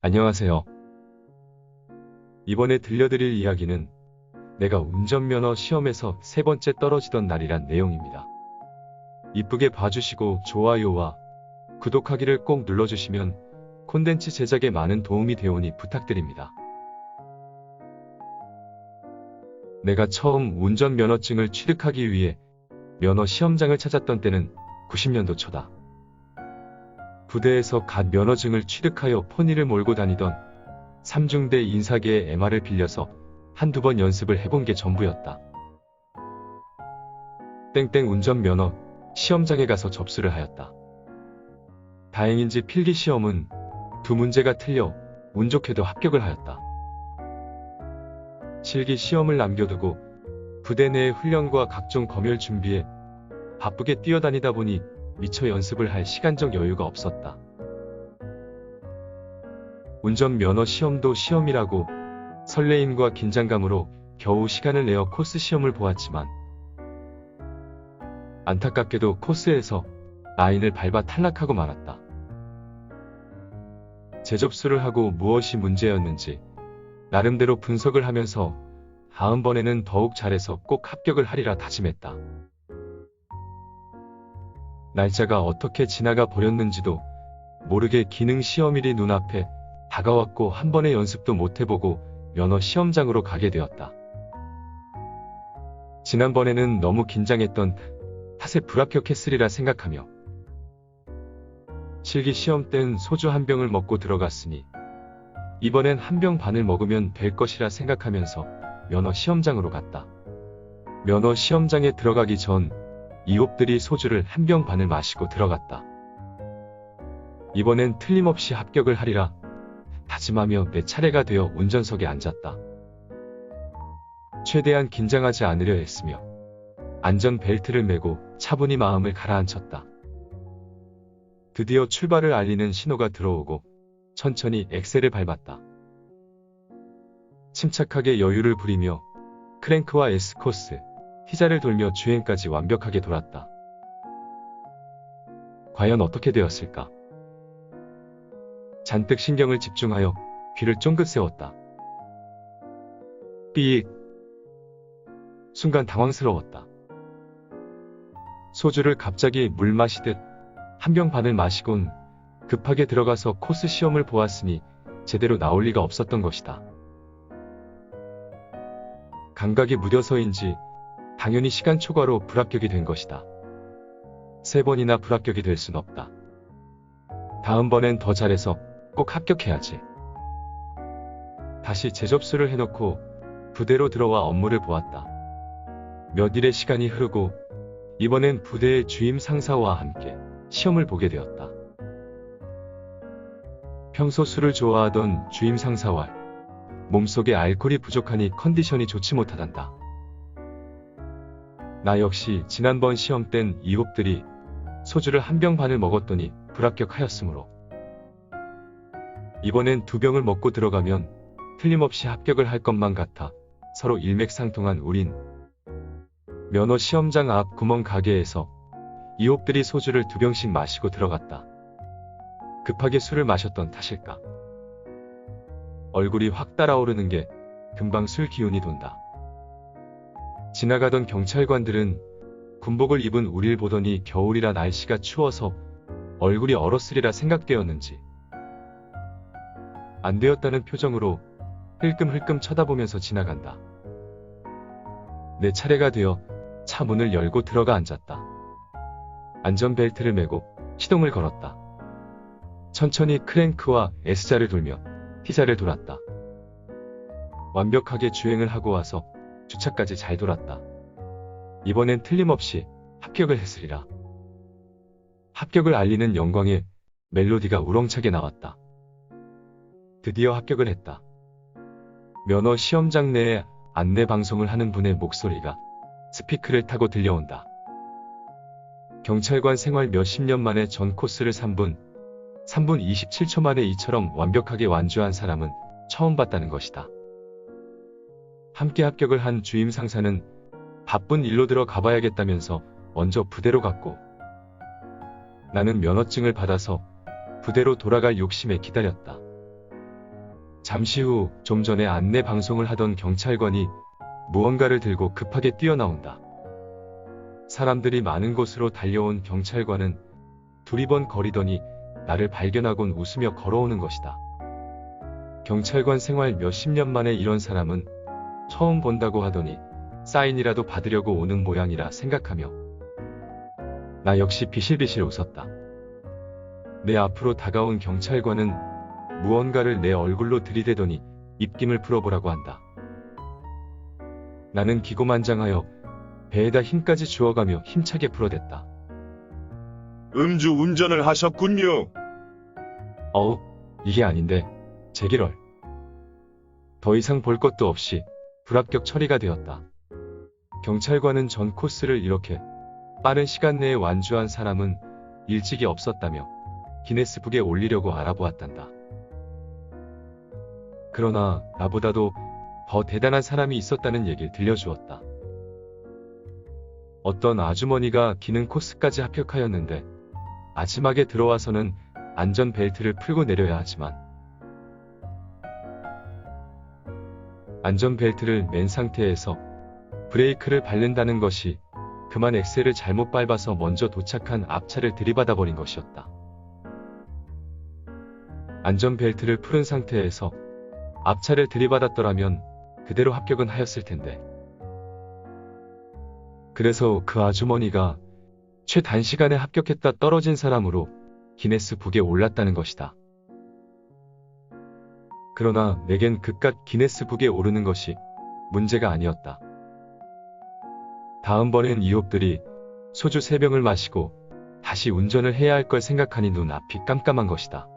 안녕하세요. 이번에 들려드릴 이야기는 내가 운전면허 시험에서 3번째 떨어지던 날이란 내용입니다. 이쁘게 봐주시고 좋아요와 구독하기를 꼭 눌러주시면 콘텐츠 제작에 많은 도움이 되오니 부탁드립니다. 내가 처음 운전면허증을 취득하기 위해 면허 시험장을 찾았던 때는 90년도 초다. 부대에서 갓 면허증을 취득하여 포니를 몰고 다니던 3중대 인사계의 MR을 빌려서 한두 번 연습을 해본 게 전부였다. 땡땡 운전면허 시험장에 가서 접수를 하였다. 다행인지 필기시험은 2문제가 틀려 운 좋게도 합격을 하였다. 실기시험을 남겨두고 부대 내의 훈련과 각종 검열 준비에 바쁘게 뛰어다니다 보니 미처 연습을 할 시간적 여유가 없었다. 운전면허 시험도 시험이라고 설레임과 긴장감으로 겨우 시간을 내어 코스 시험을 보았지만 안타깝게도 코스에서 라인을 밟아 탈락하고 말았다. 재접수를 하고 무엇이 문제였는지 나름대로 분석을 하면서 다음번에는 더욱 잘해서 꼭 합격을 하리라 다짐했다. 날짜가 어떻게 지나가 버렸는지도 모르게 기능 시험일이 눈앞에 다가왔고 한 번의 연습도 못 해보고 면허 시험장으로 가게 되었다. 지난번에는 너무 긴장했던 탓에 불합격했으리라 생각하며 실기 시험 땐 소주 한 병을 먹고 들어갔으니 이번엔 한 병 반을 먹으면 될 것이라 생각하면서 면허 시험장으로 갔다. 면허 시험장에 들어가기 전 이옵들이 소주를 한 병 반을 마시고 들어갔다. 이번엔 틀림없이 합격을 하리라 다짐하며 내 차례가 되어 운전석에 앉았다. 최대한 긴장하지 않으려 했으며 안전벨트를 매고 차분히 마음을 가라앉혔다. 드디어 출발을 알리는 신호가 들어오고 천천히 엑셀을 밟았다. 침착하게 여유를 부리며 크랭크와 S코스, T자를 돌며 주행까지 완벽하게 돌았다. 과연 어떻게 되었을까? 잔뜩 신경을 집중하여 귀를 쫑긋 세웠다. 삐익. 순간 당황스러웠다. 소주를 갑자기 물 마시듯 한 병 반을 마시곤 급하게 들어가서 코스 시험을 보았으니 제대로 나올 리가 없었던 것이다. 감각이 무뎌서인지 당연히 시간 초과로 불합격이 된 것이다. 3번이나 불합격이 될 순 없다. 다음번엔 더 잘해서 꼭 합격해야지. 다시 재접수를 해놓고 부대로 들어와 업무를 보았다. 몇 일의 시간이 흐르고 이번엔 부대의 주임 상사와 함께 시험을 보게 되었다. 평소 술을 좋아하던 주임 상사와 몸속에 알코올이 부족하니 컨디션이 좋지 못하단다. 나 역시 지난번 시험 땐 이옵들이 소주를 한 병 반을 먹었더니 불합격하였으므로 이번엔 2병을 먹고 들어가면 틀림없이 합격을 할 것만 같아 서로 일맥상통한 우린 면허 시험장 앞 구멍 가게에서 이옵들이 소주를 2병씩 마시고 들어갔다. 급하게 술을 마셨던 탓일까? 얼굴이 확 달아오르는 게 금방 술 기운이 돈다. 지나가던 경찰관들은 군복을 입은 우릴 보더니 겨울이라 날씨가 추워서 얼굴이 얼었으리라 생각되었는지 안 되었다는 표정으로 흘끔흘끔 쳐다보면서 지나간다. 내 차례가 되어 차 문을 열고 들어가 앉았다. 안전벨트를 매고 시동을 걸었다. 천천히 크랭크와 S자를 돌며 T자를 돌았다. 완벽하게 주행을 하고 와서 주차까지 잘 돌았다. 이번엔 틀림없이 합격을 했으리라. 합격을 알리는 영광의 멜로디가 우렁차게 나왔다. 드디어 합격을 했다. 면허 시험장 내에 안내 방송을 하는 분의 목소리가 스피크를 타고 들려온다. 경찰관 생활 몇십 년 만에 전 코스를 3분 27초 만에 이처럼 완벽하게 완주한 사람은 처음 봤다는 것이다. 함께 합격을 한 주임 상사는 바쁜 일로 들어가 봐야겠다면서 먼저 부대로 갔고 나는 면허증을 받아서 부대로 돌아갈 욕심에 기다렸다. 잠시 후 좀 전에 안내 방송을 하던 경찰관이 무언가를 들고 급하게 뛰어나온다. 사람들이 많은 곳으로 달려온 경찰관은 두리번 거리더니 나를 발견하곤 웃으며 걸어오는 것이다. 경찰관 생활 몇십 년 만에 이런 사람은 처음 본다고 하더니 사인이라도 받으려고 오는 모양이라 생각하며 나 역시 비실비실 웃었다. 내 앞으로 다가온 경찰관은 무언가를 내 얼굴로 들이대더니 입김을 풀어보라고 한다. 나는 기고만장하여 배에다 힘까지 주어가며 힘차게 풀어댔다. 음주 운전을 하셨군요. 어우, 이게 아닌데, 제기럴. 더 이상 볼 것도 없이 불합격 처리가 되었다. 경찰관은 전 코스를 이렇게 빠른 시간 내에 완주한 사람은 일찍이 없었다며 기네스북에 올리려고 알아보았단다. 그러나 나보다도 더 대단한 사람이 있었다는 얘기를 들려주었다. 어떤 아주머니가 기능 코스까지 합격하였는데 마지막에 들어와서는 안전벨트를 풀고 내려야 하지만 안전벨트를 맨 상태에서 브레이크를 밟는다는 것이 그만 엑셀을 잘못 밟아서 먼저 도착한 앞차를 들이받아 버린 것이었다. 안전벨트를 풀은 상태에서 앞차를 들이받았더라면 그대로 합격은 하였을 텐데. 그래서 그 아주머니가 최단시간에 합격했다 떨어진 사람으로 기네스북에 올랐다는 것이다. 그러나 내겐 그깟 기네스북에 오르는 것이 문제가 아니었다. 다음번엔 이홉들이 소주 3병을 마시고 다시 운전을 해야 할 걸 생각하니 눈앞이 깜깜한 것이다.